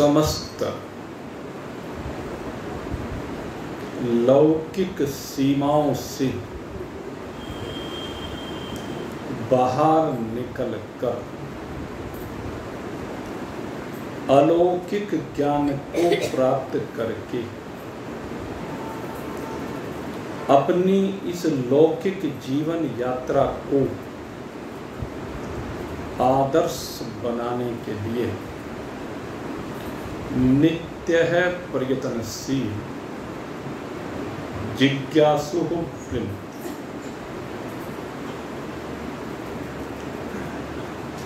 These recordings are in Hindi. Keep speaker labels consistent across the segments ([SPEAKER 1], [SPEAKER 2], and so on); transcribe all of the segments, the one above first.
[SPEAKER 1] समस्त लौकिक सीमाओं से बाहर निकलकर अलौकिक ज्ञान को प्राप्त करके अपनी इस लौकिक जीवन यात्रा को आदर्श बनाने के लिए नित्य है प्रयत्नशील जिज्ञासु वृंद।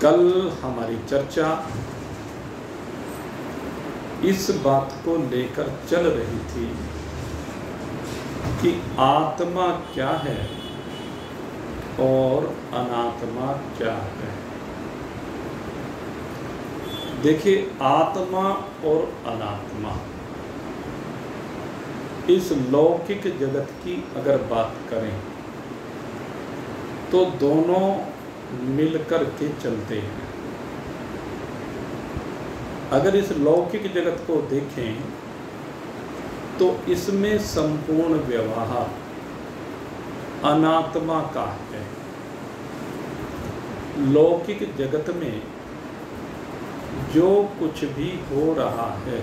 [SPEAKER 1] कल हमारी चर्चा इस बात को लेकर चल रही थी कि आत्मा क्या है और अनात्मा क्या है। देखिए, आत्मा और अनात्मा इस लौकिक जगत की अगर बात करें तो दोनों मिलकर के चलते हैं। अगर इस लौकिक जगत को देखें तो इसमें संपूर्ण व्यवहार अनात्मा का है। लौकिक जगत में जो कुछ भी हो रहा है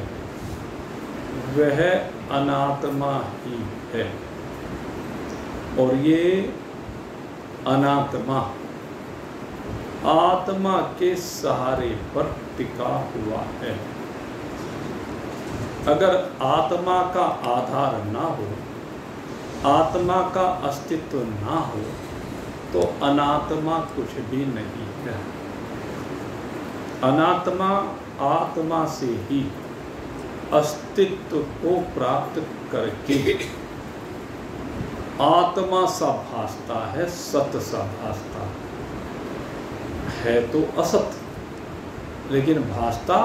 [SPEAKER 1] वह अनात्मा ही है और ये अनात्मा आत्मा के सहारे पर टिका हुआ है। अगर आत्मा का आधार ना हो, आत्मा का अस्तित्व ना हो तो अनात्मा कुछ भी नहीं है। अनात्मा आत्मा से ही अस्तित्व को प्राप्त करके आत्मा सा भासता है, सत सा भासता है तो असत, लेकिन भासता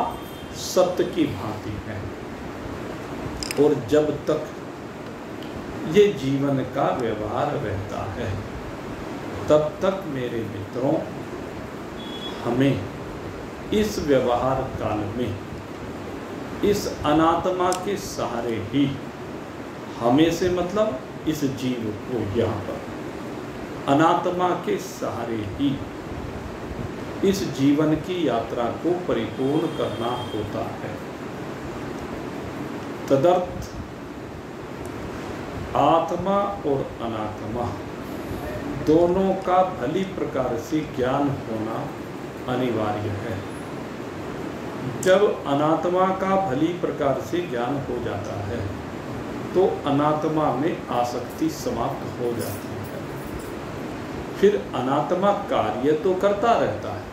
[SPEAKER 1] सत्य की भांति है। और जब तक ये जीवन का व्यवहार रहता है तब तक मेरे मित्रों हमें इस व्यवहार काल में इस अनात्मा के सहारे ही, हमें से मतलब इस जीव को यहाँ पर अनात्मा के सहारे ही इस जीवन की यात्रा को परिपूर्ण करना होता है। तदर्थ आत्मा और अनात्मा दोनों का भली प्रकार से ज्ञान होना अनिवार्य है। जब अनात्मा का भली प्रकार से ज्ञान हो जाता है तो अनात्मा में आसक्ति समाप्त हो जाती है। फिर अनात्मा कार्य तो करता रहता है,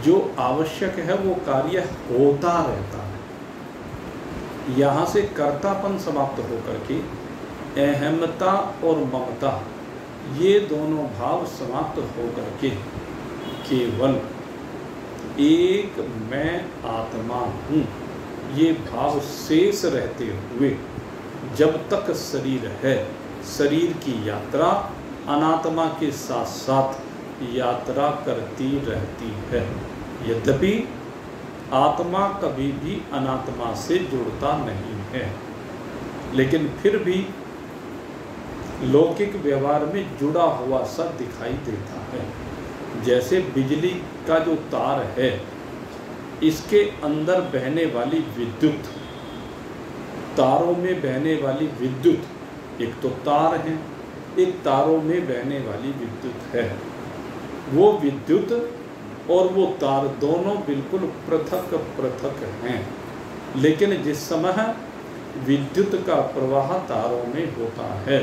[SPEAKER 1] जो आवश्यक है वो कार्य होता रहता है। यहाँ से कर्तापन समाप्त होकर के अहमता और ममता ये दोनों भाव समाप्त होकर के केवल एक मैं आत्मा हूँ ये भाव शेष रहते हुए जब तक शरीर है, शरीर की यात्रा अनात्मा के साथ साथ यात्रा करती रहती है। यद्यपि आत्मा कभी भी अनात्मा से जुड़ता नहीं है, लेकिन फिर भी लौकिक व्यवहार में जुड़ा हुआ सा दिखाई देता है। जैसे बिजली का जो तार है, इसके अंदर बहने वाली विद्युत, तारों में बहने वाली विद्युत, एक तो तार है, एक तारों में बहने वाली विद्युत है। वो विद्युत और वो तार दोनों बिल्कुल पृथक पृथक हैं, लेकिन जिस समय विद्युत का प्रवाह तारों में होता है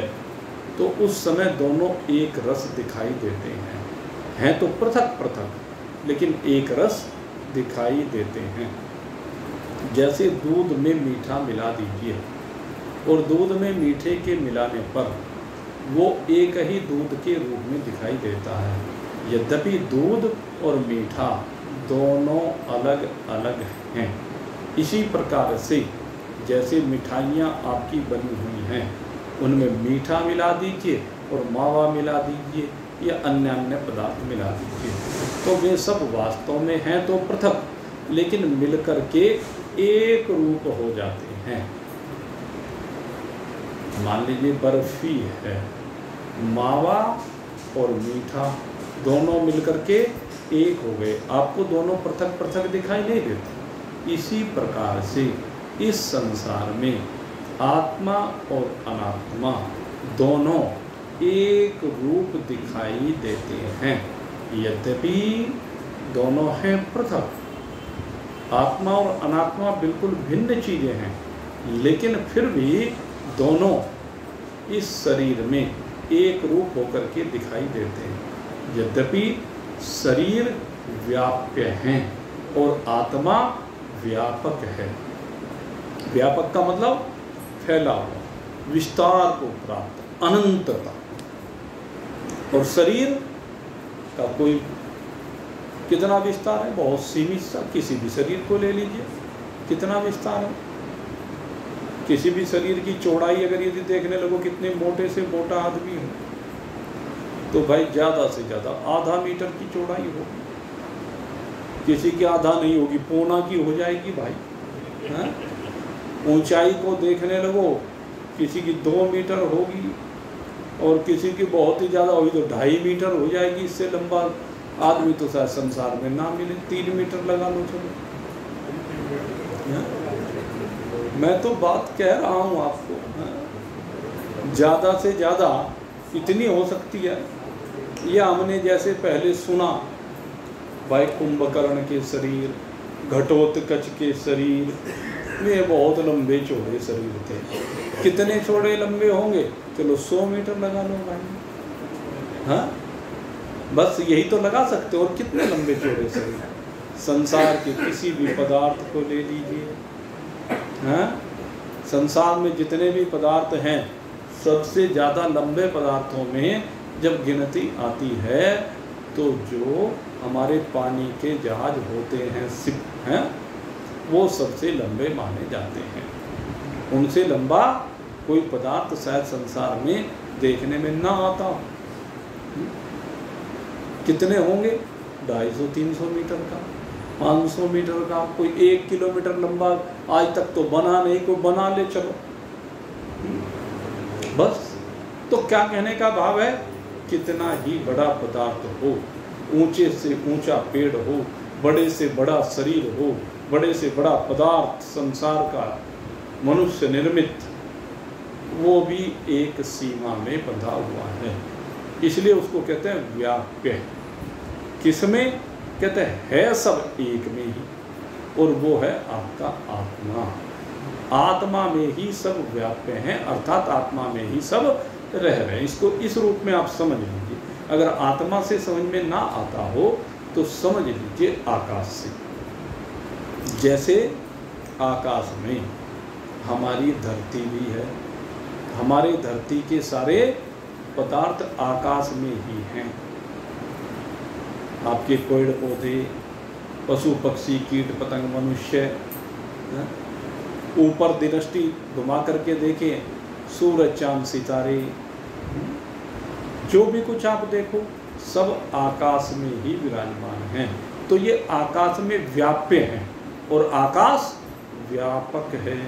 [SPEAKER 1] तो उस समय दोनों एक रस दिखाई देते हैं तो पृथक पृथक लेकिन एक रस दिखाई देते हैं। जैसे दूध में मीठा मिला दीजिए और दूध में मीठे के मिलाने पर वो एक ही दूध के रूप में दिखाई देता है, यद्यपि दूध और मीठा दोनों अलग अलग हैं। इसी प्रकार से जैसे मिठाइयाँ आपकी बनी हुई हैं, उनमें मीठा मिला दीजिए और मावा मिला दीजिए या अन्य अन्य पदार्थ मिला दीजिए तो वे सब वास्तव में हैं तो पृथक, लेकिन मिलकर के एक रूप हो जाते हैं। मान लीजिए बर्फी है, मावा और मीठा दोनों मिलकर के एक हो गए, आपको दोनों पृथक पृथक दिखाई नहीं देते। इसी प्रकार से इस संसार में आत्मा और अनात्मा दोनों एक रूप दिखाई देते हैं, यद्यपि दोनों हैं पृथक। आत्मा और अनात्मा बिल्कुल भिन्न चीजें हैं, लेकिन फिर भी दोनों इस शरीर में एक रूप होकर के दिखाई देते हैं। यद्यपि शरीर व्याप्य है और आत्मा व्यापक है। व्यापक का मतलब फैला हुआ, विस्तार को प्राप्त, अनंतता। और शरीर का कोई कितना विस्तार है? बहुत सीमित सा। किसी भी शरीर को ले लीजिए, कितना विस्तार है। किसी भी शरीर की चौड़ाई अगर यदि देखने लगो, कितने मोटे से मोटा आदमी हो तो भाई ज़्यादा से ज़्यादा आधा मीटर की चौड़ाई होगी, किसी की आधा नहीं होगी, पौना की हो जाएगी भाई। हाँ, ऊंचाई को देखने लगो, किसी की 2 मीटर होगी और किसी की बहुत ही ज़्यादा होगी तो 2.5 मीटर हो जाएगी। इससे लंबा आदमी तो शायद संसार में ना मिले। 3 मीटर लगा लो चलो। मैं तो बात कह रहा हूँ आपको, ज़्यादा से ज़्यादा इतनी हो सकती है। यह हमने जैसे पहले सुना भाई, कुंभकर्ण के शरीर, घटोत्कच के शरीर, वे बहुत लंबे चौड़े शरीर थे। कितने चौड़े लंबे होंगे? चलो 100 मीटर लगा लो भाई। हाँ, बस यही तो लगा सकते हो। और कितने लंबे चौड़े शरीर। संसार के किसी भी पदार्थ को ले लीजिए, हाँ, संसार में जितने भी पदार्थ हैं, सबसे ज़्यादा लंबे पदार्थों में जब गिनती आती है तो जो हमारे पानी के जहाज होते हैं, शिप हैं, वो सबसे लंबे माने जाते हैं। उनसे लंबा कोई पदार्थ शायद संसार में देखने में ना आता। कितने होंगे? 250-300 मीटर का, 500 मीटर का, कोई 1 किलोमीटर लंबा आज तक तो बना नहीं, कोई बना ले चलो। बस, तो क्या कहने का भाव है? कितना ही बड़ा पदार्थ हो, ऊंचे से ऊंचा पेड़ हो, बड़े से बड़ा शरीर हो, बड़े से बड़ा पदार्थ संसार का मनुष्य निर्मित, वो भी एक सीमा में बंधा हुआ है। इसलिए उसको कहते हैं व्याप्य। किसमें? कहते है सब एक में ही, और वो है आपका आत्मा। आत्मा में ही सब व्याप्य हैं, अर्थात आत्मा में ही सब रह रहे हैं। इसको इस रूप में आप समझ लीजिए। अगर आत्मा से समझ में ना आता हो तो समझ लीजिए आकाश से। जैसे आकाश में हमारी धरती भी है, हमारे धरती के सारे पदार्थ आकाश में ही हैं। आपके पेड़ पौधे, पशु पक्षी, कीट पतंग, मनुष्य, ऊपर दृष्टि घुमा करके देखें, सूरज चांद सितारे, जो भी कुछ आप देखो सब आकाश में ही विराजमान हैं। तो ये आकाश में व्याप्य हैं और आकाश व्यापक है।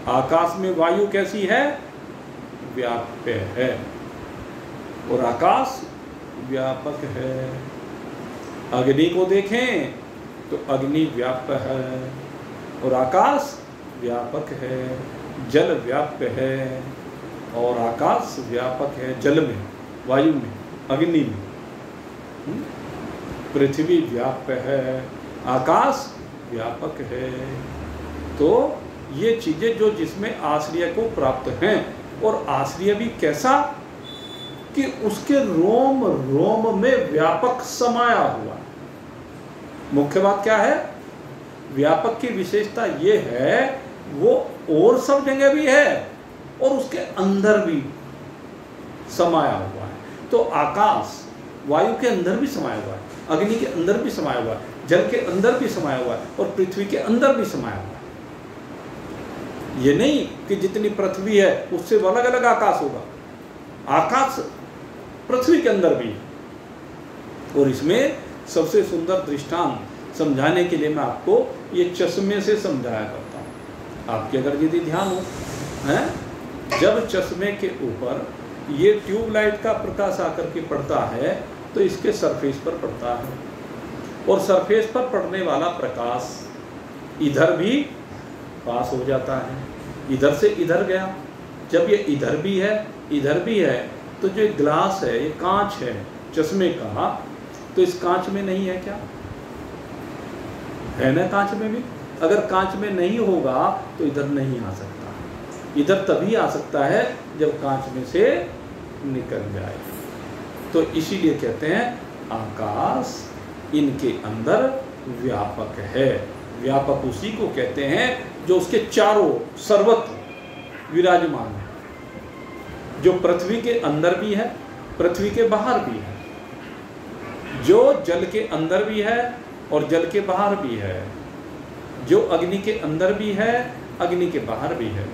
[SPEAKER 1] आकाश में वायु कैसी है? व्याप्य है और आकाश व्यापक है। अग्नि को देखें तो अग्नि व्याप्य है और आकाश व्यापक है। जल व्याप्य है और आकाश व्यापक है। जल में, वायु में, अग्नि में। पृथ्वी व्याप्य है, आकाश व्यापक है। तो ये चीजें जो जिसमें आश्रय को प्राप्त हैं, और आश्रय भी कैसा कि उसके रोम रोम में व्यापक समाया हुआ। मुख्य बात क्या है? व्यापक की विशेषता ये है वो और सब जगह भी है और उसके अंदर भी समाया हुआ है। तो आकाश वायु के अंदर भी समाया हुआ है, अग्नि के अंदर भी समाया हुआ है, जल के अंदर भी समाया हुआ है और पृथ्वी के अंदर भी समाया हुआ है। ये नहीं कि जितनी पृथ्वी है उससे अलग अलग आकाश होगा। आकाश पृथ्वी के अंदर भी है। और इसमें सबसे सुंदर दृष्टांत समझाने के लिए मैं आपको ये चश्मे से समझाया करता हूँ। आपके अगर यदि ध्यान हो, हैं, जब चश्मे के ऊपर ये ट्यूबलाइट का प्रकाश आकर के पड़ता है तो इसके सरफेस पर पड़ता है, और सरफेस पर पड़ने वाला प्रकाश इधर भी पास हो जाता है, इधर से इधर गया। जब ये इधर भी है इधर भी है, तो जो ग्लास है, ये कांच है चश्मे का, तो इस कांच में नहीं है क्या? है ना, कांच में भी। अगर कांच में नहीं होगा तो इधर नहीं आ सकता, इधर तभी आ सकता है जब कांच में से निकल जाए। तो इसीलिए कहते हैं आकाश इनके अंदर व्यापक है। व्यापक उसी को कहते हैं जो उसके चारों सर्वत्र विराजमान है, जो पृथ्वी के अंदर भी है, पृथ्वी के बाहर भी है, जो जल के अंदर भी है और जल के बाहर भी है, जो अग्नि के अंदर भी है, अग्नि के बाहर भी है,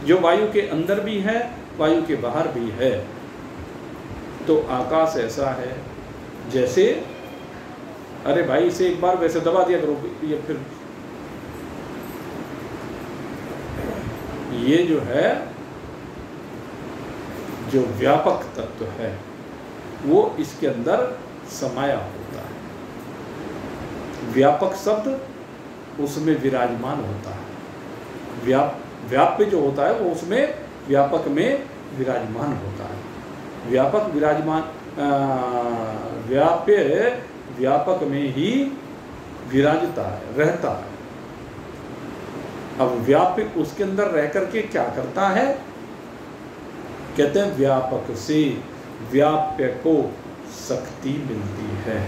[SPEAKER 1] जो वायु के अंदर भी है, वायु के बाहर भी है। तो आकाश ऐसा है जैसे, अरे भाई इसे एक बार वैसे दबा दिया करो, ये फिर ये जो है, जो व्यापक तत्व है वो इसके अंदर समाया होता है। व्यापक शब्द उसमें विराजमान होता है। व्याप्य जो होता है वो उसमें व्यापक में विराजमान होता है। व्यापक विराजमान, व्याप्य व्यापक में ही विराजता है, रहता है। अब व्याप्य उसके अंदर रह करके क्या करता है? कहते हैं व्यापक से व्याप्य को शक्ति मिलती है।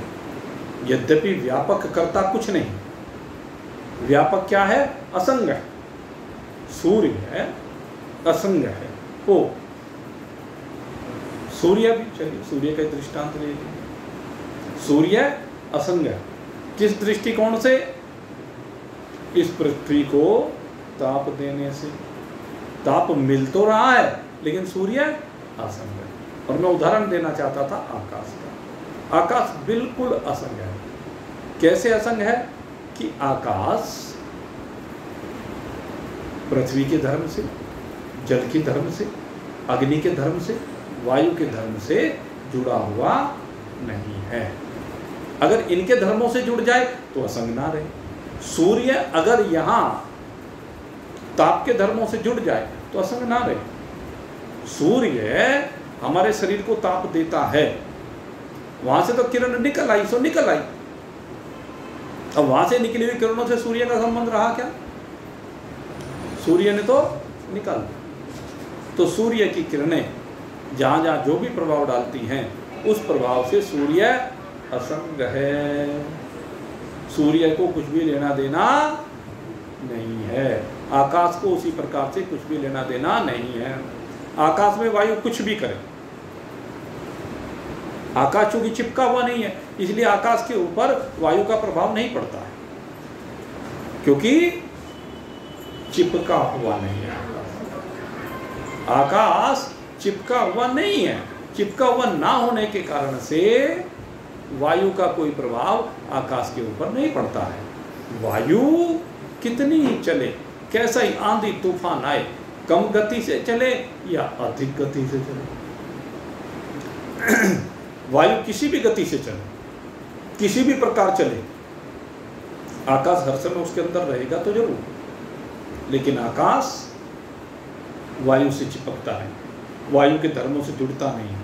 [SPEAKER 1] यद्यपि व्यापक करता कुछ नहीं, व्यापक क्या है? असंग है। सूर्य है, असंग है वो। सूर्य भी, चलिए सूर्य का दृष्टांत ले लीजिए। सूर्य असंग है, किस दृष्टिकोण से? इस पृथ्वी को ताप देने से। ताप मिल तो रहा है लेकिन सूर्य असंग है। और मैं उदाहरण देना चाहता था आकाश का। आकाश बिल्कुल असंग है। कैसे असंग है? कि आकाश पृथ्वी के धर्म से, जल के धर्म से, अग्नि के धर्म से, वायु के धर्म से जुड़ा हुआ नहीं है। अगर इनके धर्मों से जुड़ जाए तो असंग ना रहे। सूर्य अगर यहाँ ताप के धर्मों से जुड़ जाए तो असंग ना रहे। सूर्य हमारे शरीर को ताप देता है, वहां से तो किरण निकल आई सो निकल आई। अब वहां से निकली हुई किरणों से सूर्य का संबंध रहा क्या? सूर्य ने तो निकाल दिया। तो सूर्य की किरणें जहां जहां जो भी प्रभाव डालती हैं उस प्रभाव से सूर्य असंग है। सूर्य को कुछ भी लेना देना नहीं है। आकाश को उसी प्रकार से कुछ भी लेना देना नहीं है। आकाश में वायु कुछ भी करे, आकाश चूंकि चिपका हुआ नहीं है इसलिए आकाश के ऊपर वायु का प्रभाव नहीं पड़ता है, क्योंकि चिपका हुआ नहीं है। आकाश चिपका हुआ नहीं है। चिपका हुआ ना होने के कारण से वायु का कोई प्रभाव आकाश के ऊपर नहीं पड़ता है। वायु कितनी ही चले, कैसा ही आंधी तूफान आए, कम गति से चले या अधिक गति से चले, वायु किसी भी गति से चले, किसी भी प्रकार चले, आकाश हर समय उसके अंदर रहेगा तो जरूर। लेकिन आकाश वायु से चिपकता है, वायु के धर्मों से जुड़ता नहीं है।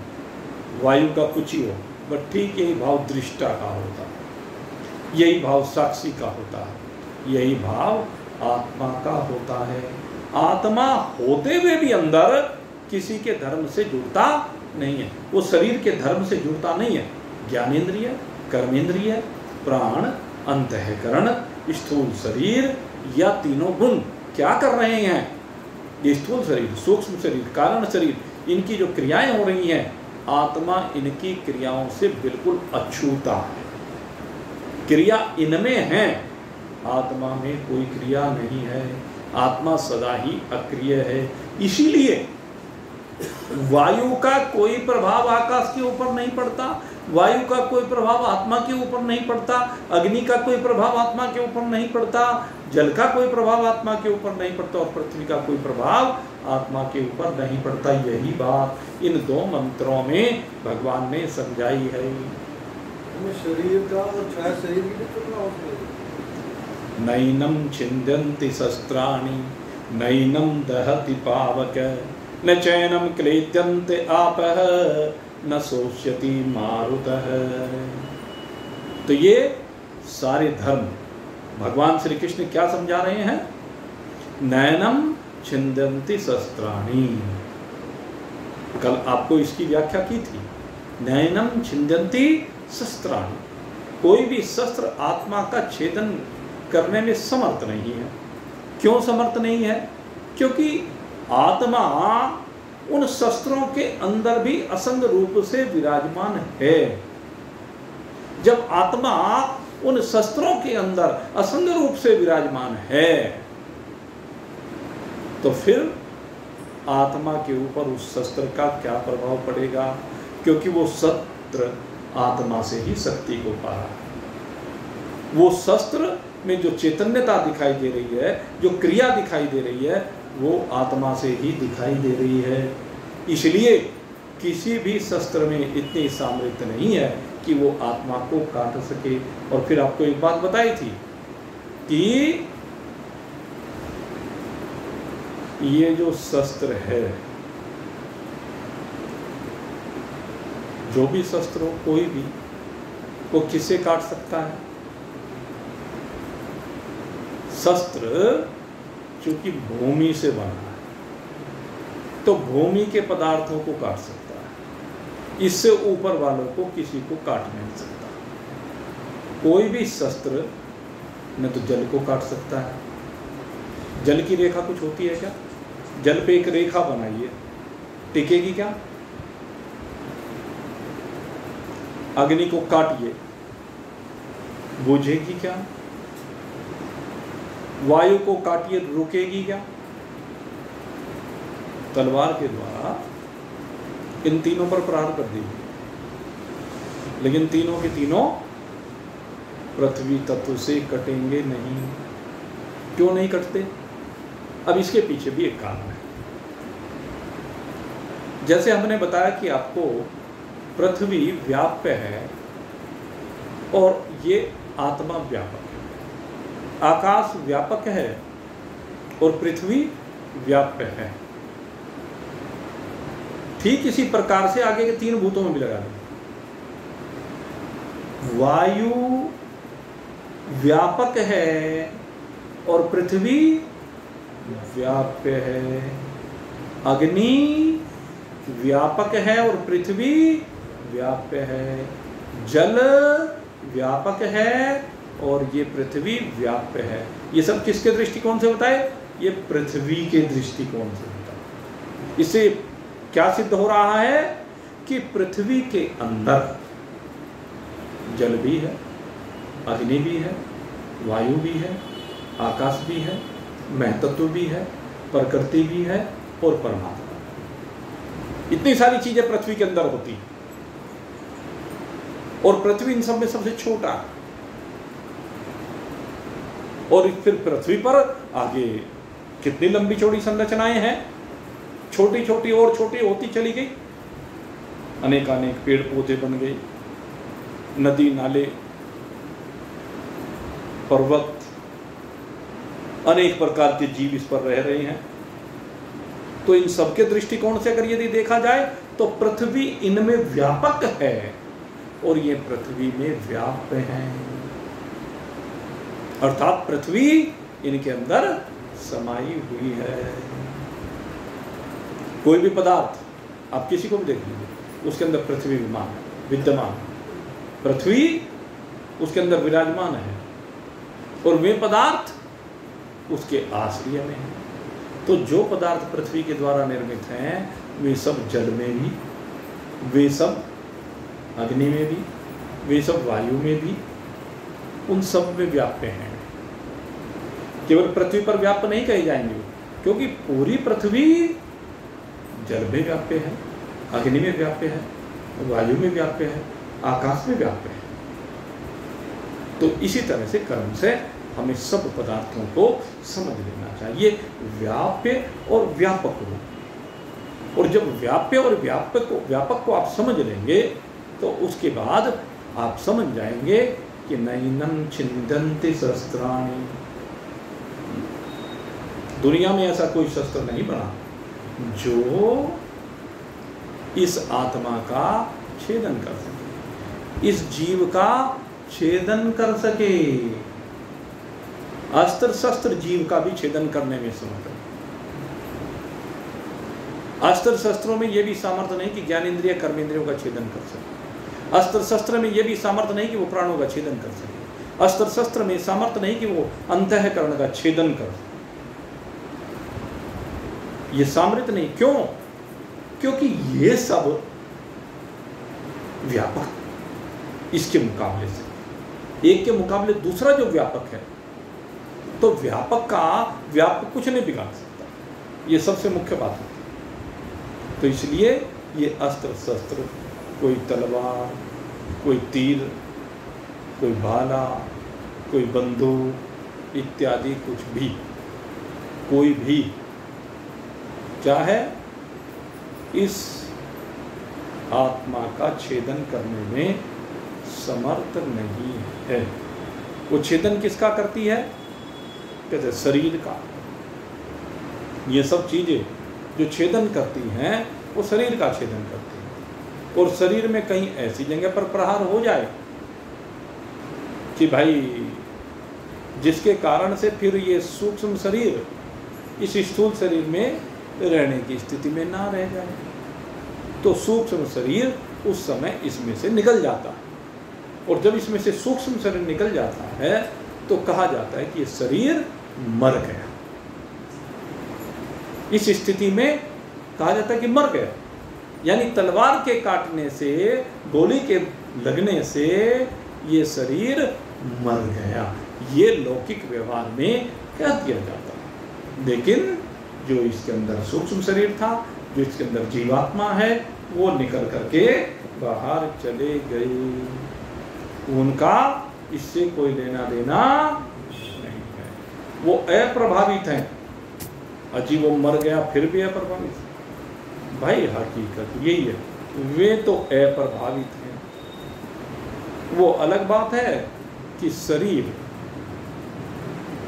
[SPEAKER 1] वायु का कुछ ही हो, बट ठीक यही भाव दृष्टा का होता है, यही भाव साक्षी का होता है, यही भाव आत्मा का होता है। आत्मा होते हुए भी अंदर किसी के धर्म से जुड़ता नहीं है। वो शरीर के धर्म से जुड़ता नहीं है। ज्ञानेंद्रिय, कर्मेंद्रिय, प्राण, अंतःकरण, स्थूल शरीर या तीनों गुण क्या कर रहे हैं? ये स्थूल शरीर, सूक्ष्म शरीर, कारण शरीर, इनकी जो क्रियाएं हो रही हैं, आत्मा इनकी क्रियाओं से बिल्कुल अछूता है। क्रिया इनमें है, आत्मा में कोई क्रिया नहीं है। आत्मा सदा ही अक्रिय है। इसीलिए वायु का कोई प्रभाव आकाश के ऊपर नहीं पड़ता, वायु का कोई प्रभाव आत्मा के ऊपर नहीं पड़ता, अग्नि का कोई प्रभाव आत्मा के ऊपर नहीं पड़ता, जल का कोई प्रभाव आत्मा के ऊपर नहीं पड़ता और पृथ्वी का कोई प्रभाव आत्मा के ऊपर नहीं पड़ता। यही बात इन दो मंत्रों में भगवान ने समझाई है।
[SPEAKER 2] शरीर का और छाया शरीर की तुलना होती है।
[SPEAKER 1] नैनम छिंदन्ति शस्त्राणि नैनम दहति पावक न चैनम क्लेद्यन्ते आपः न शोष्यति मारुतः। तो ये सारे धर्म भगवान श्री कृष्ण क्या समझा रहे हैं? नैनम छिंदन्ति शस्त्राणि, कल आपको इसकी व्याख्या की थी। नैनम छिंदन्ति शस्त्राणि, कोई भी शस्त्र आत्मा का छेदन करने में समर्थ नहीं है। क्यों समर्थ नहीं है? क्योंकि आत्मा उन शस्त्रों के अंदर भी असंग रूप से विराजमान है। जब आत्मा उन शस्त्रों के अंदर असंग रूप से विराजमान है तो फिर आत्मा के ऊपर उस शस्त्र का क्या प्रभाव पड़ेगा? क्योंकि वो शस्त्र आत्मा से ही शक्ति को पा रहा है। वो शस्त्र में जो चैतन्यता दिखाई दे रही है, जो क्रिया दिखाई दे रही है, वो आत्मा से ही दिखाई दे रही है। इसलिए किसी भी शस्त्र में इतनी सामर्थ्य नहीं है कि वो आत्मा को काट सके। और फिर आपको एक बात बताई थी कि ये जो शस्त्र है, जो भी शस्त्र हो कोई भी, वो किसे काट सकता है? शस्त्र चूंकि भूमि से बना है तो भूमि के पदार्थों को काट सकता है, इससे ऊपर वालों को किसी को काट नहीं सकता। कोई भी शस्त्र न तो जल को काट सकता है। जल की रेखा कुछ होती है क्या? जल पे एक रेखा बनाइए, टिकेगी क्या? अग्नि को काटिए, बुझेगी क्या? वायु को काटिए, रुकेगी क्या? तलवार के द्वारा इन तीनों पर प्रहार कर दीजिए, लेकिन तीनों के तीनों पृथ्वी तत्व से कटेंगे नहीं। क्यों नहीं कटते? अब इसके पीछे भी एक कारण है। जैसे हमने बताया कि आपको पृथ्वी व्याप्य है और ये आत्मा व्यापक है, आकाश व्यापक है और पृथ्वी व्याप्य है। ठीक इसी प्रकार से आगे के तीन भूतों में भी लगा दें। वायु व्यापक है और पृथ्वी व्याप्य है। अग्नि व्यापक है और पृथ्वी व्याप्य है। जल व्यापक है और ये पृथ्वी व्याप्य है। ये सब किसके दृष्टिकोण से बताए? ये पृथ्वी के दृष्टिकोण से बताए। इससे क्या सिद्ध हो रहा है कि पृथ्वी के अंदर जल भी है, अग्नि भी है, वायु भी है, आकाश भी है, महतत्व भी है, प्रकृति भी है और परमात्मा। इतनी सारी चीजें पृथ्वी के अंदर होती हैं और पृथ्वी इन सब में सबसे छोटा है। और फिर पृथ्वी पर आगे कितनी लंबी चौड़ी संरचनाएं हैं, छोटी छोटी और छोटी होती चली गई। अनेकानेक पेड़ पौधे बन गए, नदी नाले, पर्वत, अनेक प्रकार के जीव इस पर रह रहे हैं। तो इन सबके दृष्टिकोण से अगर यदि देखा जाए तो पृथ्वी इनमें व्यापक है और ये पृथ्वी में व्याप्य है, अर्थात पृथ्वी इनके अंदर समाई हुई है। कोई भी पदार्थ आप किसी को भी देख लीजिए, उसके अंदर पृथ्वी विद्यमान, पृथ्वी उसके अंदर विराजमान है और वे पदार्थ उसके आश्रय में है। तो जो पदार्थ पृथ्वी के द्वारा निर्मित हैं वे सब जल में भी, वे सब अग्नि में भी, वे सब वायु में भी, उन सब में व्याप्य हैं। केवल पृथ्वी पर व्याप्य नहीं कहे जाएंगे, क्योंकि पूरी पृथ्वी जल में व्याप्य है, अग्नि में व्याप्य है, वायु में व्याप्य है आकाश में व्याप्य है। तो इसी तरह से कर्म से हमें सब पदार्थों को समझ लेना चाहिए, व्याप्य और व्यापक रूप। और जब व्याप्य और व्यापक को आप समझ लेंगे तो उसके बाद आप समझ जाएंगे कि नैनं छिन्दन्ति शस्त्राणि, दुनिया में ऐसा कोई शस्त्र नहीं बना जो इस आत्मा का छेदन कर सके, इस जीव का छेदन कर सके। अस्त्र शस्त्र जीव का भी छेदन करने में समर्थ है। अस्त्र शस्त्रों में यह भी सामर्थ्य नहीं कि ज्ञानेंद्रिय कर्मेंद्रियों का छेदन कर सके। अस्त्र शस्त्र में यह भी सामर्थ्य नहीं कि वो प्राणों का छेदन कर सके। अस्त्र शस्त्र में सामर्थ्य नहीं कि वो अंतःकरण का छेदन कर सके। ये सामर्थ्य नहीं। क्यों? क्योंकि ये सब व्यापक, इसके मुकाबले से एक के मुकाबले दूसरा जो व्यापक है, तो व्यापक कुछ नहीं बिगाड़ सकता। ये सबसे मुख्य बात है। तो इसलिए ये अस्त्र शस्त्र, कोई तलवार, कोई तीर, कोई भाला, कोई बंदूक इत्यादि कुछ भी, कोई भी क्या है, इस आत्मा का छेदन करने में समर्थ नहीं है। वो छेदन किसका करती है? कहते शरीर का। ये सब चीजें जो छेदन करती हैं वो शरीर का छेदन करती हैं। और शरीर में कहीं ऐसी जगह पर प्रहार हो जाए कि भाई जिसके कारण से फिर ये सूक्ष्म शरीर इस स्थूल शरीर में रहने की स्थिति में ना रह जाए, तो सूक्ष्म शरीर उस समय इसमें से निकल जाता है। और जब इसमें से सूक्ष्म शरीर निकल जाता है तो कहा जाता है कि ये शरीर मर गया। इस स्थिति में कहा जाता है कि मर गया, यानी तलवार के काटने से, गोली के लगने से ये शरीर मर गया। ये लौकिक व्यवहार में कह दिया जाता है। लेकिन जो इसके अंदर सूक्ष्म शरीर था, जो इसके अंदर जीवात्मा है, वो निकल करके बाहर चले गए। उनका इससे कोई लेना देना नहीं है। वो अप्रभावित हैं। अजी वो मर गया फिर भी अप्रभावित। भाई हकीकत यही है, वे तो अप्रभावित हैं। वो अलग बात है कि शरीर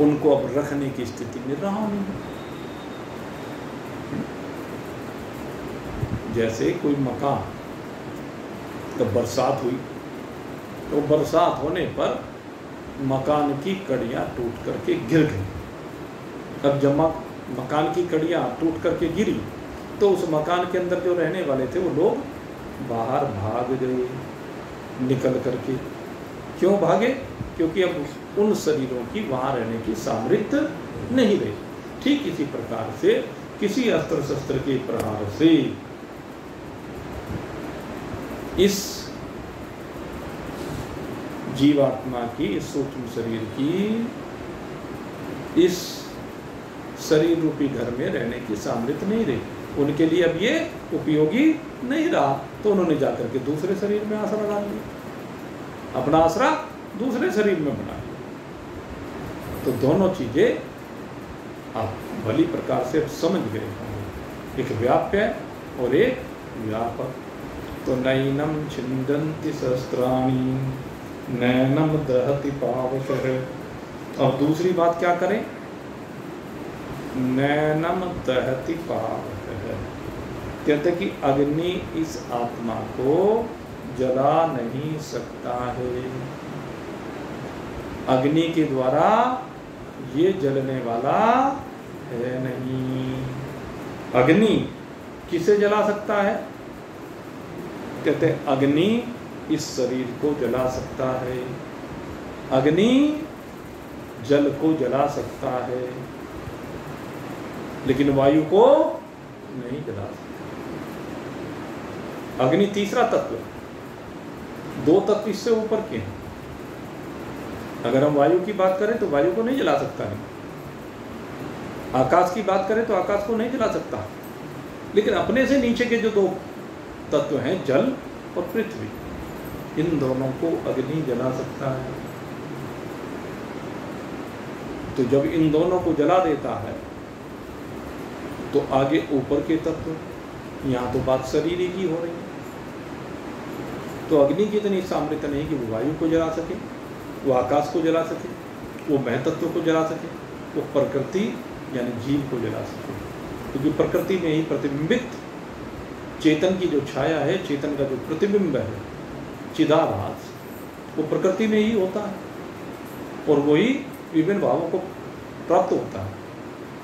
[SPEAKER 1] उनको अब रखने की स्थिति में रहा नहीं। जैसे कोई मकान, जब बरसात हुई तो बरसात होने पर मकान की कड़ियाँ टूट करके गिर गई। अब जब मकान की कड़ियाँ टूट करके गिरी तो उस मकान के अंदर जो रहने वाले थे वो लोग बाहर भाग गए निकल करके। क्यों भागे? क्योंकि अब उन शरीरों की वहाँ रहने की सामर्थ्य नहीं रही। ठीक इसी प्रकार से किसी अस्त्र शस्त्र के प्रहार से इस जीवात्मा की, इस सूक्ष्म शरीर की, इस शरीर रूपी घर में रहने की सामर्थ्य नहीं रही। उनके लिए अब ये उपयोगी नहीं रहा, तो उन्होंने जाकर के दूसरे शरीर में आसरा डाल लिया, अपना आसरा दूसरे शरीर में बना लिया। तो दोनों चीजें आप भली प्रकार से समझ गए होंगे, एक व्याप्य और एक व्यापक। तो नैनं छिन्दन्ति शस्त्राणि नैनं दहति पावकः। अब दूसरी बात क्या करें? नैनं दहति पावकः, कहते कि अग्नि इस आत्मा को जला नहीं सकता है। अग्नि के द्वारा ये जलने वाला है नहीं। अग्नि किसे जला सकता है? कहते अग्नि इस शरीर को जला सकता है, अग्नि जल को जला सकता है, लेकिन वायु को नहीं जला सकता। अग्नि तीसरा तत्व, दो तत्व इससे ऊपर के हैं। अगर हम वायु की बात करें तो वायु को नहीं जला सकता है, आकाश की बात करें तो आकाश को नहीं जला सकता, लेकिन अपने से नीचे के जो दो तत्व हैं, जल और पृथ्वी, इन दोनों को अग्नि जला सकता है। तो जब इन दोनों को जला देता है तो आगे ऊपर के तत्व, यहाँ तो बात शरीर की हो रही है। तो अग्नि की इतनी सामर्थ्य नहीं कि वो वायु को जला सके, वो आकाश को जला सके, वो मह तत्व को जला सके, वो प्रकृति यानी जीव को जला सके। क्योंकि प्रकृति में ही प्रतिबिंबित चेतन की जो छाया है, चेतन का जो प्रतिबिंब है, चिदाभास, वो प्रकृति में ही होता है और वही विभिन्न भावों को प्राप्त होता है।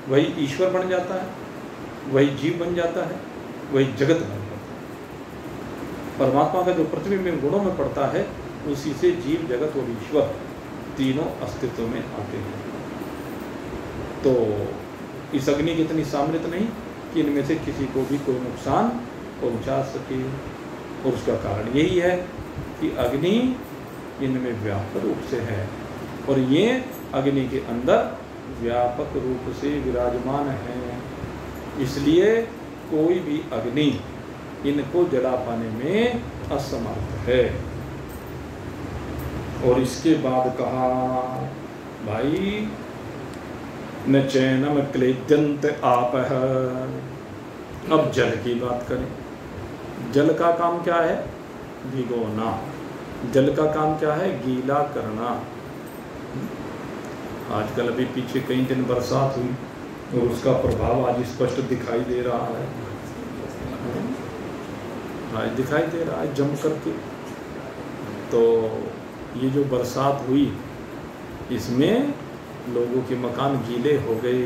[SPEAKER 1] वही ईश्वर बन जाता है, वही जीव बन जाता है, वही जगत बन जाता है। परमात्मा का जो प्रतिबिंब गुणों में पड़ता है, उसी से जीव, जगत और ईश्वर तीनों अस्तित्व में आते हैं। तो इस अग्नि की इतनी सामर्थ्य नहीं कि इनमें से किसी को भी कोई नुकसान पहुंचा सके। और उसका कारण यही है कि अग्नि इनमें व्यापक रूप से है और ये अग्नि के अंदर व्यापक रूप से विराजमान है। इसलिए कोई भी अग्नि इनको जला पाने में असमर्थ है। और इसके बाद कहा, भाई न चैनम क्लेद्यंत आपः। अब जल की बात करें। जल का काम क्या है? भिगोना। जल का काम क्या है? गीला करना। आजकल अभी पीछे कई दिन बरसात हुई और उसका प्रभाव आज स्पष्ट दिखाई दे रहा है। आज दिखाई दे रहा है जम करके। तो ये जो बरसात हुई, इसमें लोगों के मकान गीले हो गए।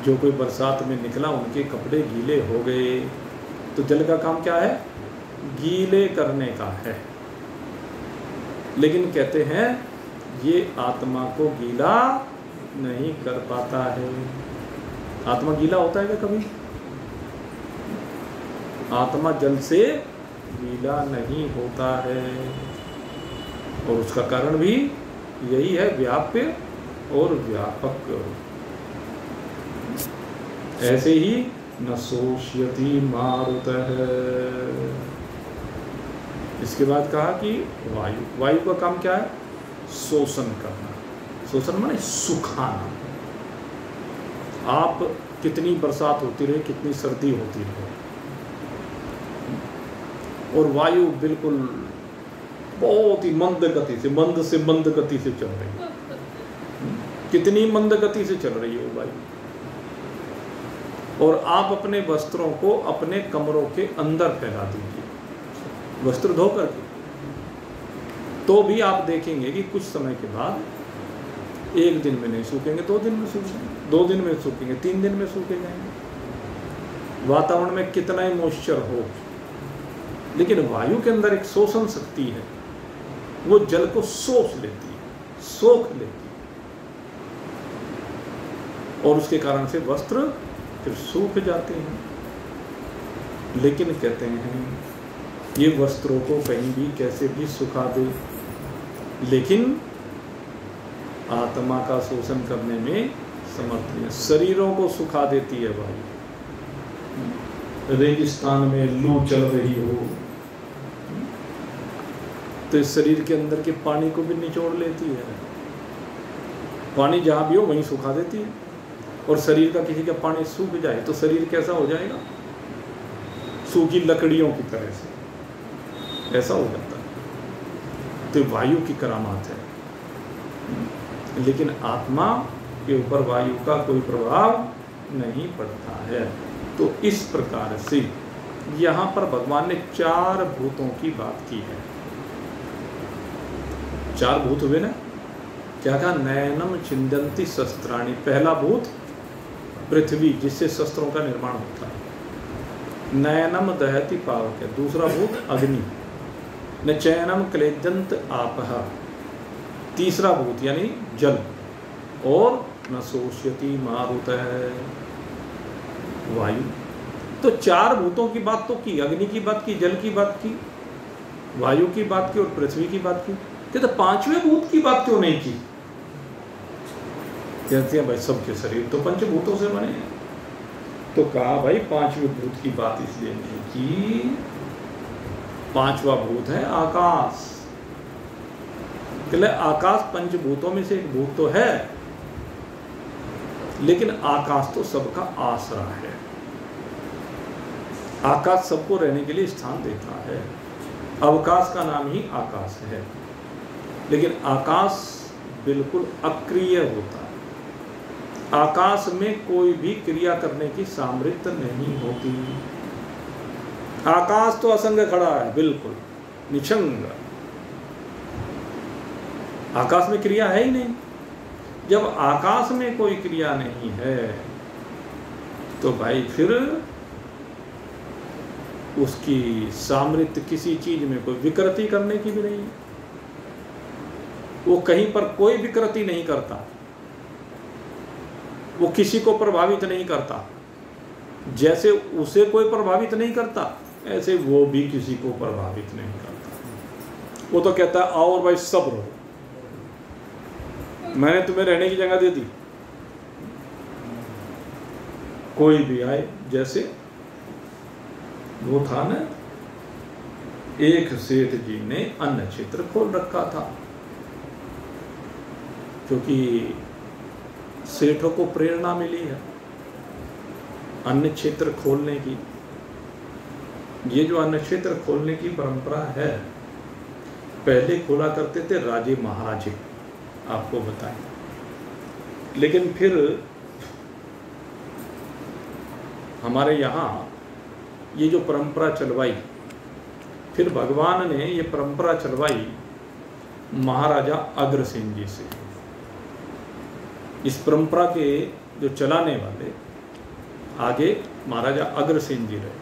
[SPEAKER 1] जो कोई बरसात में निकला उनके कपड़े गीले हो गए। तो जल का काम क्या है? गीले करने का है। लेकिन कहते हैं ये आत्मा को गीला नहीं कर पाता है। आत्मा गीला होता है क्या कभी? आत्मा जल से गीला नहीं होता है। और उसका कारण भी यही है, व्याप्य और व्यापक। ऐसे ही न शोष्यति मारुतः। इसके बाद कहा कि वायु। वायु का काम क्या है? शोषण करना। शोषण माने सुखाना। आप कितनी बरसात होती रहे, कितनी सर्दी होती रहे, और वायु बिल्कुल बहुत ही मंद गति से मंद गति से चल रही है। कितनी मंद गति से चल रही है वो वायु। और आप अपने वस्त्रों को अपने कमरों के अंदर फैला दीजिए, वस्त्र धो करके, तो भी आप देखेंगे कि कुछ समय के बाद एक दिन में नहीं सूखेंगे, 2 दिन में सूखेंगे, 2 दिन में सूखेंगे, 3 दिन में सूखे जाएंगे। वातावरण में कितना ही मॉइस्चर हो, लेकिन वायु के अंदर एक शोषण शक्ति है। वो जल को सोख लेती है, सोख लेती है, और उसके कारण से वस्त्र फिर सूख जाते हैं। लेकिन कहते हैं ये वस्त्रों को कहीं भी कैसे भी सुखा दे, लेकिन आत्मा का शोषण करने में समर्थ नहीं है। शरीरों को सुखा देती है भाई। रेगिस्तान में लू चल रही हो तो इस शरीर के अंदर के पानी को भी निचोड़ लेती है। पानी जहाँ भी हो वहीं सुखा देती है। और शरीर का किसी का पानी सूख जाए तो शरीर कैसा हो जाएगा? सूखी लकड़ियों की तरह से ऐसा हो जाता है। तो वायु की करामात है, लेकिन आत्मा के ऊपर वायु का कोई प्रभाव नहीं पड़ता है। तो इस प्रकार से यहाँ पर भगवान ने 4 भूतों की बात की है। 4 भूत हुए ना। क्या कहा? नयनम छिंदंती शस्त्राणि। पहला भूत पृथ्वी, जिससे शस्त्रों का निर्माण होता है। नयनम दहति पावक है। दूसरा भूत अग्नि। न चैनम क्लेदंत आपः। तीसरा भूत यानी जल। और न शोष्यति मारुतः, वायु। तो 4 भूतों की बात तो की, अग्नि की बात की, जल की बात की, वायु की बात की और पृथ्वी की बात की। तो 5वें भूत की बात क्यों नहीं की? कहते हैं भाई सबके शरीर तो पंचभूतों से बने हैं। तो कहा भाई 5वें भूत की बात इसलिए नहीं की, पांचवा भूत है आकाश। कहले आकाश पंचभूतों में से एक भूत तो है, लेकिन आकाश तो सबका आसरा है। आकाश सबको रहने के लिए स्थान देता है। अवकाश का नाम ही आकाश है, लेकिन आकाश बिल्कुल अक्रिय होता है। आकाश में कोई भी क्रिया करने की सामर्थ्य नहीं होती। आकाश तो असंग खड़ा है, बिल्कुल निशंग। आकाश में क्रिया है ही नहीं। जब आकाश में कोई क्रिया नहीं है तो भाई फिर उसकी सामर्थ्य किसी चीज में कोई विकृति करने की भी नहीं है। वो कहीं पर कोई विकृति नहीं करता, वो किसी को प्रभावित नहीं करता। जैसे उसे कोई प्रभावित नहीं करता, ऐसे वो भी किसी को प्रभावित नहीं करता। वो तो कहता है आओ भाई सब रहो, मैंने तुम्हें रहने की जगह दे दी, कोई भी आए। जैसे वो था ना, एक सेठ जी ने अन्न क्षेत्र खोल रखा था, क्योंकि सेठों को प्रेरणा मिली है अन्न क्षेत्र खोलने की। ये जो अन्न क्षेत्र खोलने की परंपरा है, पहले खोला करते थे राजे महाराजे, आपको बताएं। लेकिन फिर हमारे यहाँ ये जो परंपरा चलवाई, फिर भगवान ने ये परंपरा चलवाई महाराजा अग्रसेन जी से। इस परंपरा के जो चलाने वाले आगे महाराजा अग्रसेन जी रहे।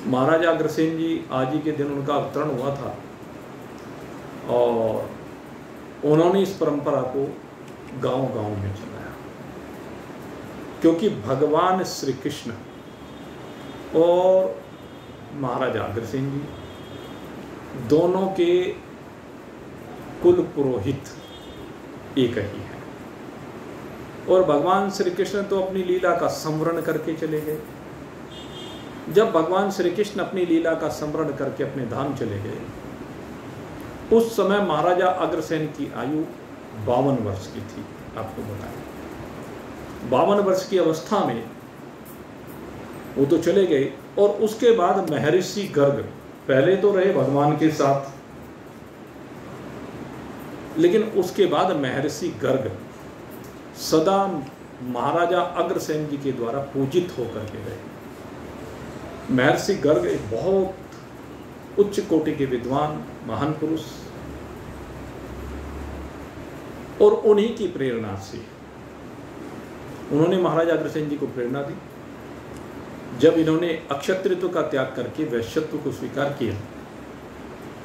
[SPEAKER 1] महाराजा अग्रसेन जी आज ही के दिन उनका अवतरण हुआ था, और उन्होंने इस परंपरा को गांव-गांव में चलाया, क्योंकि भगवान श्री कृष्ण और महाराजा अग्रसेन जी दोनों के कुल पुरोहित एक ही हैं। और भगवान श्री कृष्ण तो अपनी लीला का स्मरण करके चले गए। जब भगवान श्री कृष्ण अपनी लीला का स्मरण करके अपने धाम चले गए, उस समय महाराजा अग्रसेन की आयु 52 वर्ष की थी। आपको बताएं, 52 वर्ष की अवस्था में वो तो चले गए, और उसके बाद महर्षि गर्ग पहले तो रहे भगवान के साथ, लेकिन उसके बाद महर्षि गर्ग सदा महाराजा अग्रसेन जी के द्वारा पूजित होकर के रहे। महर्षि गर्ग एक बहुत उच्च कोटि के विद्वान महान पुरुष, और उन्हीं की प्रेरणा से उन्होंने महाराजा अग्रसेन जी को प्रेरणा दी। जब इन्होंने अक्षत्रित्व का त्याग करके वैश्यत्व को स्वीकार किया,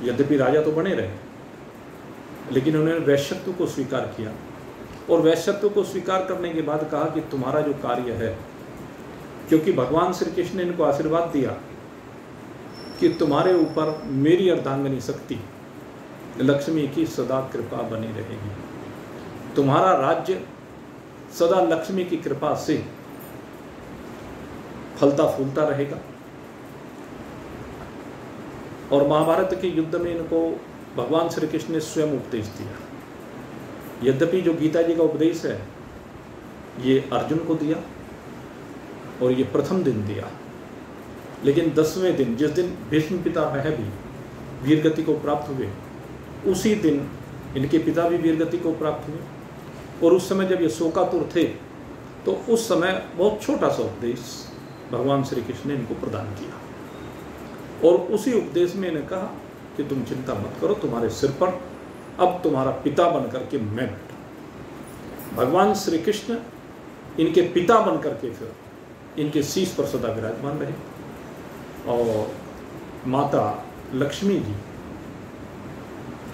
[SPEAKER 1] यद्यपि राजा तो बने रहे, लेकिन उन्होंने वैश्यत्व को स्वीकार किया, और वैश्यत्व को स्वीकार करने के बाद कहा कि तुम्हारा जो कार्य है, क्योंकि भगवान श्री कृष्ण ने इनको आशीर्वाद दिया कि तुम्हारे ऊपर मेरी अर्धांगिनी शक्ति लक्ष्मी की सदा कृपा बनी रहेगी, तुम्हारा राज्य सदा लक्ष्मी की कृपा से फलता फूलता रहेगा। और महाभारत के युद्ध में इनको भगवान श्री कृष्ण ने स्वयं उपदेश दिया। यद्यपि जो गीता जी का उपदेश है ये अर्जुन को दिया, और ये प्रथम दिन दिया, लेकिन 10वें दिन, जिस दिन भीष्म पितामह भी वीरगति को प्राप्त हुए, उसी दिन इनके पिता भी वीरगति को प्राप्त हुए। और उस समय जब ये शोकातुर थे, तो उस समय बहुत छोटा सा उपदेश भगवान श्री कृष्ण ने इनको प्रदान किया, और उसी उपदेश में इन्हें कहा कि तुम चिंता मत करो, तुम्हारे सिर पर अब तुम्हारा पिता बन करके मैं बैठा। भगवान श्री कृष्ण इनके पिता बन करके फिर इनके शीश पर सदा विराजमान रहे, और माता लक्ष्मी जी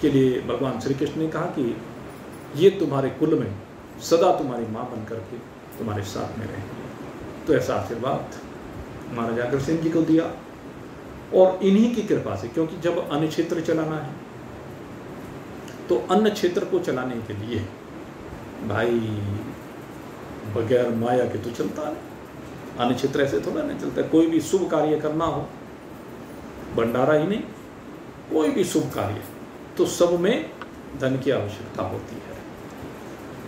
[SPEAKER 1] के लिए भगवान श्री कृष्ण ने कहा कि ये तुम्हारे कुल में सदा तुम्हारी माँ बन करके तुम्हारे साथ में रहेंगे। तो ऐसा आशीर्वाद महाराजा अग्रसेन जी को दिया, और इन्हीं की कृपा से, क्योंकि जब अन्न क्षेत्र चलाना है तो अन्न क्षेत्र को चलाने के लिए भाई बगैर माया के तो चलता है। अन्न क्षेत्र ऐसे थोड़ा नहीं चलता। कोई भी शुभ कार्य करना हो भंडारा ही नहीं, कोई भी शुभ कार्य तो सब में धन की आवश्यकता होती है।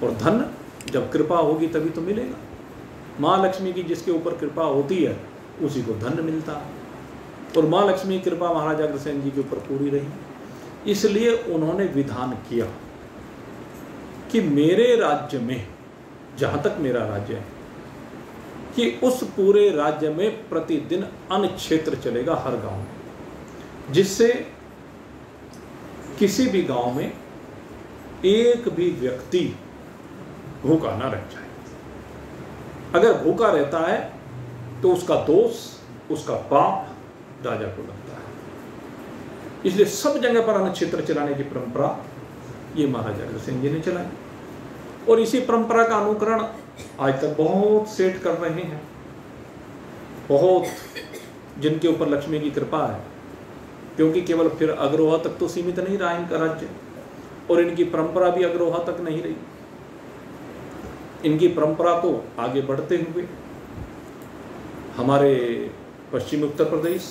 [SPEAKER 1] और धन जब कृपा होगी तभी तो मिलेगा। माँ लक्ष्मी की जिसके ऊपर कृपा होती है उसी को धन मिलता है। और माँ लक्ष्मी की कृपा महाराजा अग्रसेन जी के ऊपर पूरी रही, इसलिए उन्होंने विधान किया कि मेरे राज्य में, जहाँ तक मेरा राज्य है, कि उस पूरे राज्य में प्रतिदिन अन्न क्षेत्र चलेगा हर गांव में, जिससे किसी भी गांव में एक भी व्यक्ति भूखा ना रह जाए। अगर भूखा रहता है तो उसका दोष, उसका पाप राजा को लगता है। इसलिए सब जगह पर अन्न क्षेत्र चलाने की परंपरा ये महाराजा अग्रसेन जी ने चलाई। और इसी परंपरा का अनुकरण आज तक बहुत सेठ कर रहे हैं, बहुत जिनके ऊपर लक्ष्मी की कृपा है, क्योंकि केवल फिर अग्रवाह तक तो सीमित नहीं रहा इनका राज्य, और इनकी परंपरा भी अग्रवाह तक नहीं रही। इनकी परंपरा को आगे बढ़ते हुए हमारे पश्चिमी उत्तर प्रदेश,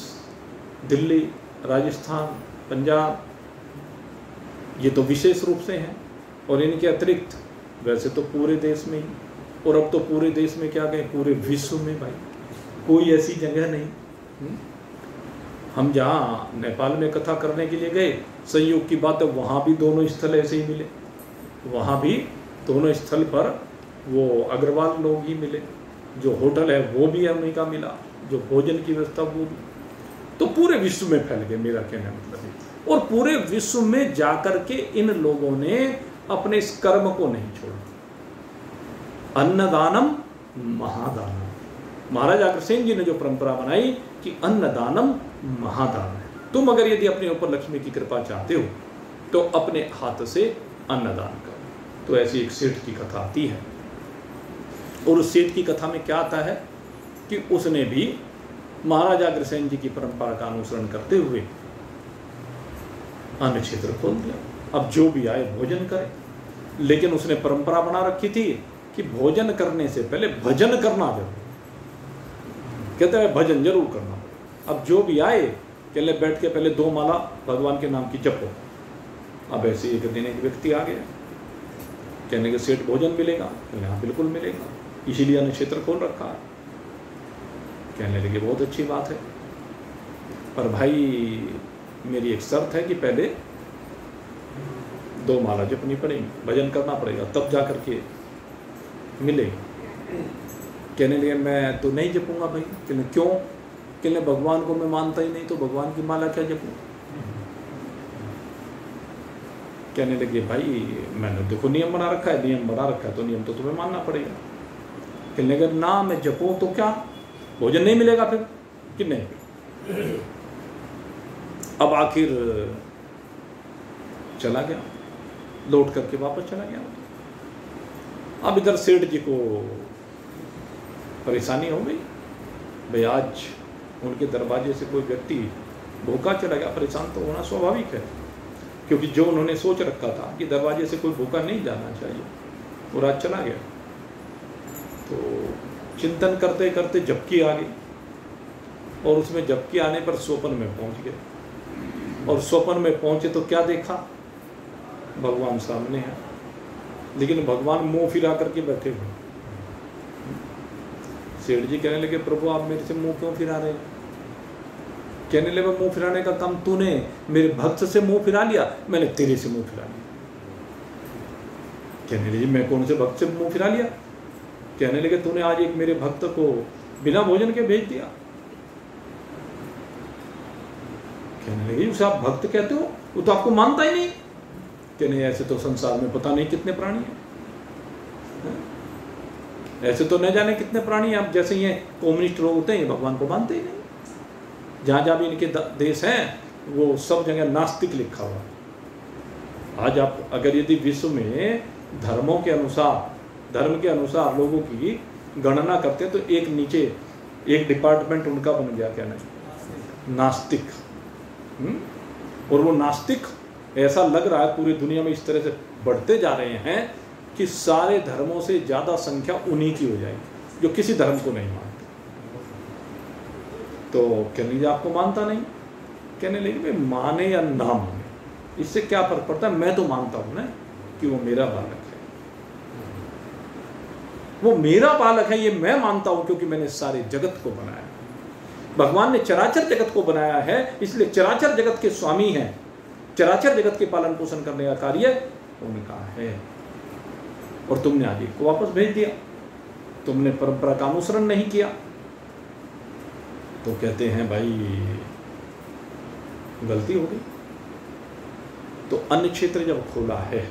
[SPEAKER 1] दिल्ली, राजस्थान, पंजाब, ये तो विशेष रूप से हैं, और इनके अतिरिक्त वैसे तो पूरे देश में ही, और अब तो पूरे देश में क्या कहें, पूरे विश्व में भाई कोई ऐसी जगह नहीं। हम जहाँ नेपाल में कथा करने के लिए गए, संयोग की बात है वहाँ भी दोनों स्थल ऐसे ही मिले, वहाँ भी दोनों स्थल पर वो अग्रवाल लोग ही मिले, जो होटल है वो भी उन्हीं का मिला, जो भोजन की व्यवस्था वो भी, तो पूरे विश्व में फैल गए, मेरा कहने का मतलब है। और पूरे विश्व में जाकर के इन लोगों ने अपने इस कर्म को नहीं छोड़ा। अन्नदानम महादानम, महाराजा अग्रसेन जी ने जो परंपरा बनाई कि अन्नदानम महादान है, तुम अगर यदि अपने ऊपर लक्ष्मी की कृपा चाहते हो तो अपने हाथ से अन्नदान करो। तो ऐसी एक सेठ की कथा आती है, और उस सेठ की कथा में क्या आता है कि उसने भी महाराजा अग्रसेन जी की परंपरा का अनुसरण करते हुए अन्न क्षेत्र खोल दिया। अब जो भी आए भोजन करे, लेकिन उसने परंपरा बना रखी थी कि भोजन करने से पहले भजन करना जरूर, कहते हैं भजन जरूर करना। अब जो भी आए कहले बैठ के पहले 2 माला भगवान के नाम की जपो। अब ऐसे एक दिन एक व्यक्ति आ गया, कहने के सेठ भोजन मिलेगा? कहले हाँ बिल्कुल मिलेगा, इसीलिए अन्न क्षेत्र खोल रखा है। कहने लगे बहुत अच्छी बात है, पर भाई मेरी एक शर्त है कि पहले 2 माला जपनी पड़ेगी, भजन करना पड़ेगा, तब जा कर के मिलेगा। कहने लगे मैं तो नहीं जपूंगा भाई। कहने क्यों? कहने भगवान को मैं मानता ही नहीं, तो भगवान की माला क्या जपूं? कहने लगे भाई मैंने देखो नियम बना रखा है, नियम बना रखा है तो नियम तो तुम्हें मानना पड़ेगा। कहने लगे ना मैं जपूं तो क्या भोजन नहीं मिलेगा फिर कि नहीं? अब आखिर चला गया, लौट करके वापस चला गया। अब इधर सेठ जी को परेशानी हो गई, भाई आज उनके दरवाजे से कोई व्यक्ति भूखा चला गया, परेशान तो होना स्वाभाविक है, क्योंकि जो उन्होंने सोच रखा था कि दरवाजे से कोई भूखा नहीं जाना चाहिए, वो रात चला गया। तो चिंतन करते करते झपकी आ गई, और उसमें झपकी आने पर स्वप्न में पहुंच गए, और स्वप्न में पहुंचे तो क्या देखा? भगवान सामने है, लेकिन भगवान मुंह फिरा करके बैठे हुए। सेठ जी कहने लगे प्रभु आप मेरे से मुंह क्यों फिरा रहे हैं? कहने लगे मुंह फिराने का काम तूने मेरे भक्त से मुंह फिरा लिया, मैंने तेरे से मुंह फिरा लिया। कहने लगे मैं कौन से भक्त से मुंह फिरा लिया? कहने लगे तूने आज एक मेरे भक्त को बिना भोजन के भेज दिया। कहने लगे उसे आप भक्त कहते हो, वो तो आपको मानता ही नहीं। कहने ऐसे तो संसार में पता नहीं कितने प्राणी हैं, ऐसे तो न जाने कितने प्राणी हैं। अब जैसे ये कम्युनिस्ट लोग होते हैं, भगवान को मानते ही नहीं। जहाँ जहाँ भी इनके देश हैं वो सब जगह नास्तिक लिखा हुआ। आज आप अगर यदि विश्व में धर्मों के अनुसार, धर्म के अनुसार लोगों की गणना करते हैं तो एक नीचे एक डिपार्टमेंट उनका बन गया, क्या नहीं, नास्तिक। और वो नास्तिक ऐसा लग रहा है पूरी दुनिया में इस तरह से बढ़ते जा रहे हैं कि सारे धर्मों से ज़्यादा संख्या उन्हीं की हो जाएगी जो किसी धर्म को नहीं मानते। तो क्या लीजिए आपको मानता नहीं, कहने लगी भाई माने या ना माने इससे क्या फर्क पड़ता है, मैं तो मानता हूं ना कि वो मेरा बालक है, वो मेरा बालक है, ये मैं मानता हूं क्योंकि मैंने सारे जगत को बनाया। भगवान ने चराचर जगत को बनाया है, इसलिए चराचर जगत के स्वामी हैं, चराचर जगत के पालन पोषण करने का कार्य उनका है। और तुमने आदि को वापस भेज दिया, तुमने परंपरा का अनुसरण नहीं किया। तो कहते हैं भाई गलती हो गई। तो अन्य क्षेत्र जब खोला है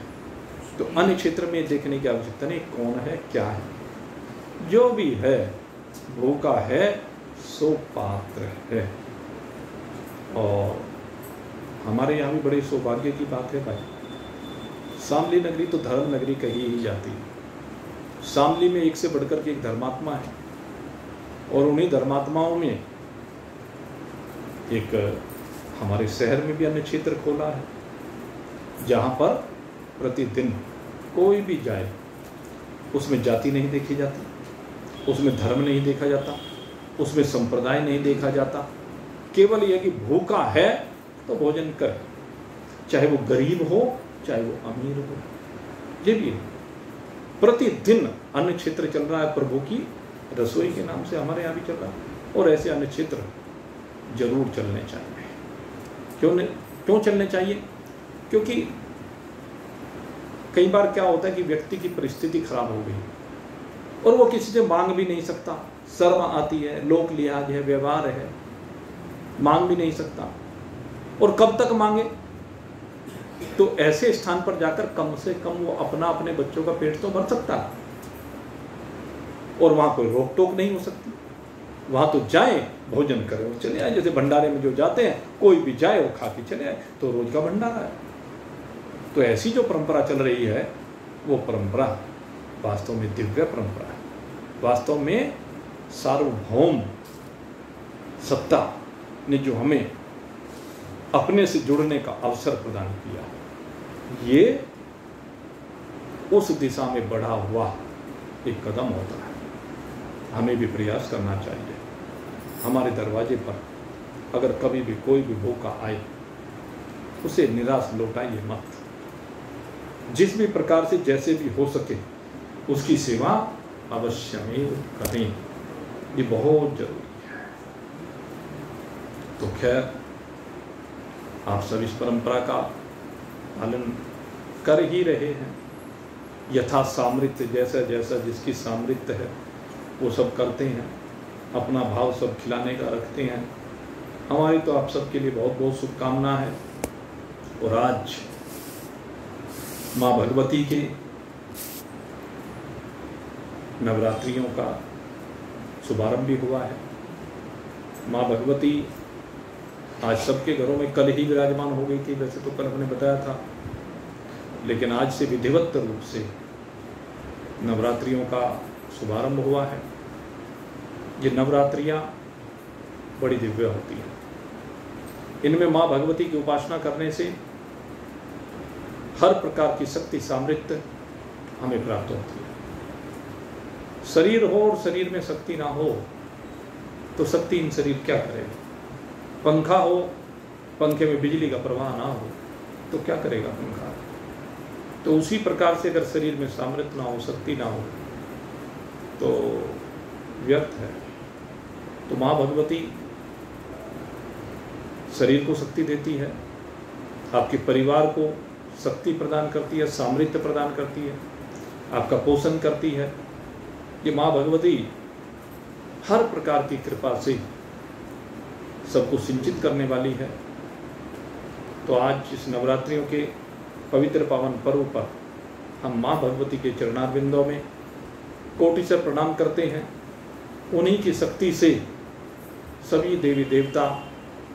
[SPEAKER 1] तो अन्य क्षेत्र में देखने की आवश्यकता नहीं कौन है क्या है, जो भी है भूखा है सो पात्र है। और हमारे यहाँ भी बड़े सौभाग्य की बात है भाई, शामली नगरी तो धर्म नगरी कही ही जाती है। शामली में एक से बढ़कर के एक धर्मात्मा है और उन्हीं धर्मात्माओं में एक हमारे शहर में भी अन्य क्षेत्र खोला है, जहाँ पर प्रतिदिन कोई भी जाए उसमें जाति नहीं देखी जाती, उसमें धर्म नहीं देखा जाता, उसमें संप्रदाय नहीं देखा जाता, केवल यह कि भूखा है तो भोजन कर, चाहे वो गरीब हो चाहे वो अमीर हो। ये भी प्रतिदिन अन्य क्षेत्र चल रहा है, प्रभु की रसोई के नाम से हमारे यहाँ भी चल रहा है। और ऐसे अन्य क्षेत्र जरूर चलने चाहिए। क्यों चलने चाहिए? क्योंकि कई बार क्या होता है कि व्यक्ति की परिस्थिति खराब हो गई और वो किसी से मांग भी नहीं सकता, शर्म आती है, लोक लिहाज है, व्यवहार है, मांग भी नहीं सकता। और कब तक मांगे? तो ऐसे स्थान पर जाकर कम से कम वो अपने बच्चों का पेट तो भर सकता है और वहां कोई रोक टोक नहीं हो सकती। वहां तो जाए भोजन करे और चले आए। जैसे भंडारे में जो जाते हैं कोई भी जाए और खा के चले आए, तो रोज का भंडारा है। तो ऐसी जो परंपरा चल रही है वो परंपरा वास्तव में दिव्य परंपरा है। वास्तव में सार्वभौम सत्ता ने जो हमें अपने से जुड़ने का अवसर प्रदान किया, ये उस दिशा में बढ़ा हुआ एक कदम होता है। हमें भी प्रयास करना चाहिए। हमारे दरवाजे पर अगर कभी भी कोई भी भूखा आए उसे निराश लौटाइए मत। जिस भी प्रकार से जैसे भी हो सके उसकी सेवा अवश्य में करें, ये बहुत जरूरी है। तो खैर आप सब इस परंपरा का पालन कर ही रहे हैं। यथा सामर्थ्य, जैसा जैसा जिसकी सामर्थ्य है वो सब करते हैं, अपना भाव सब खिलाने का रखते हैं। हमारी तो आप सबके लिए बहुत बहुत शुभकामना है। और आज माँ भगवती के नवरात्रियों का शुभारंभ भी हुआ है। माँ भगवती आज सबके घरों में कल ही विराजमान हो गई थी, वैसे तो कल हमने बताया था, लेकिन आज से विधिवत रूप से नवरात्रियों का शुभारंभ हुआ है। ये नवरात्रियाँ बड़ी दिव्य होती हैं। इनमें माँ भगवती की उपासना करने से हर प्रकार की शक्ति सामर्थ्य हमें प्राप्त होती है। शरीर हो और शरीर में शक्ति ना हो तो शक्तिहीन शरीर क्या करेगा? पंखा हो, पंखे में बिजली का प्रवाह ना हो तो क्या करेगा पंखा? तो उसी प्रकार से अगर शरीर में सामर्थ्य ना हो, शक्ति ना हो तो व्यर्थ है। तो माँ भगवती शरीर को शक्ति देती है, आपके परिवार को शक्ति प्रदान करती है, सामर्थ्य प्रदान करती है, आपका पोषण करती है। ये माँ भगवती हर प्रकार की कृपा से सबको सिंचित करने वाली है। तो आज इस नवरात्रियों के पवित्र पावन पर्व पर हम माँ भगवती के चरणारविंदों में कोटि से प्रणाम करते हैं। उन्हीं की शक्ति से सभी देवी देवता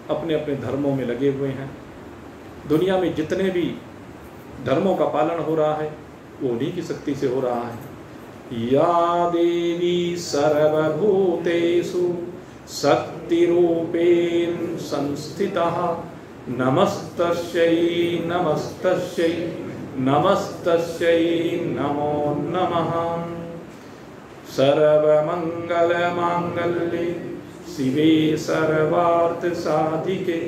[SPEAKER 1] अपने अपने धर्मों में लगे हुए हैं। दुनिया में जितने भी धर्मों का पालन हो रहा है वो उन्हीं की शक्ति से हो रहा है। या देवी सर्वभूतेषु शक्तिरूपेण संस्थितः नमस्तस्यै नमस्तस्यै नमस्तस्यै नमो नमः। सर्वमंगल मांगल्ये शिवे सर्वार्थ साधिके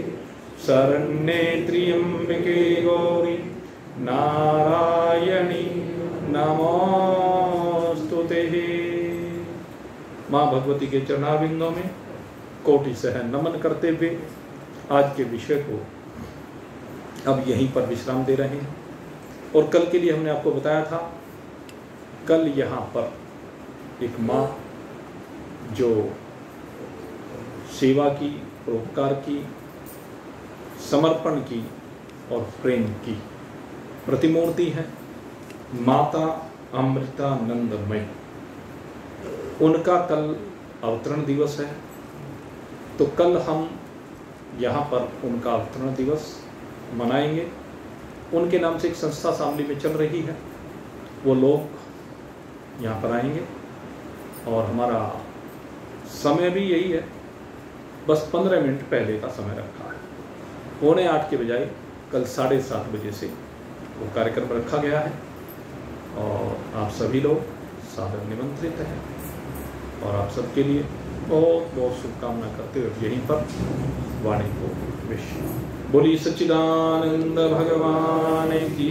[SPEAKER 1] शरण्ये त्र्यंबके गौरी नारायणी नमोस्तुते। माँ भगवती के चरणारविंदों में कोटि सह नमन करते हुए आज के विषय को अब यहीं पर विश्राम दे रहे हैं। और कल के लिए हमने आपको बताया था, कल यहाँ पर एक माँ जो सेवा की, परोपकार की, समर्पण की और प्रेम की प्रतिमूर्ति है, माता अमृतानंदमयी। उनका कल अवतरण दिवस है। तो कल हम यहाँ पर उनका अवतरण दिवस मनाएंगे। उनके नाम से एक संस्था शामली में चल रही है, वो लोग यहाँ पर आएंगे और हमारा समय भी यही है, बस 15 मिनट पहले का समय रखा है। 7:45 के बजाय कल 7:30 बजे से वो कार्यक्रम रखा गया है और आप सभी लोग सादर निमंत्रित हैं। और आप सबके लिए बहुत बहुत शुभकामना करते हुए यहीं पर वाणी को विश्व बोली सच्चिदानंद भगवान की।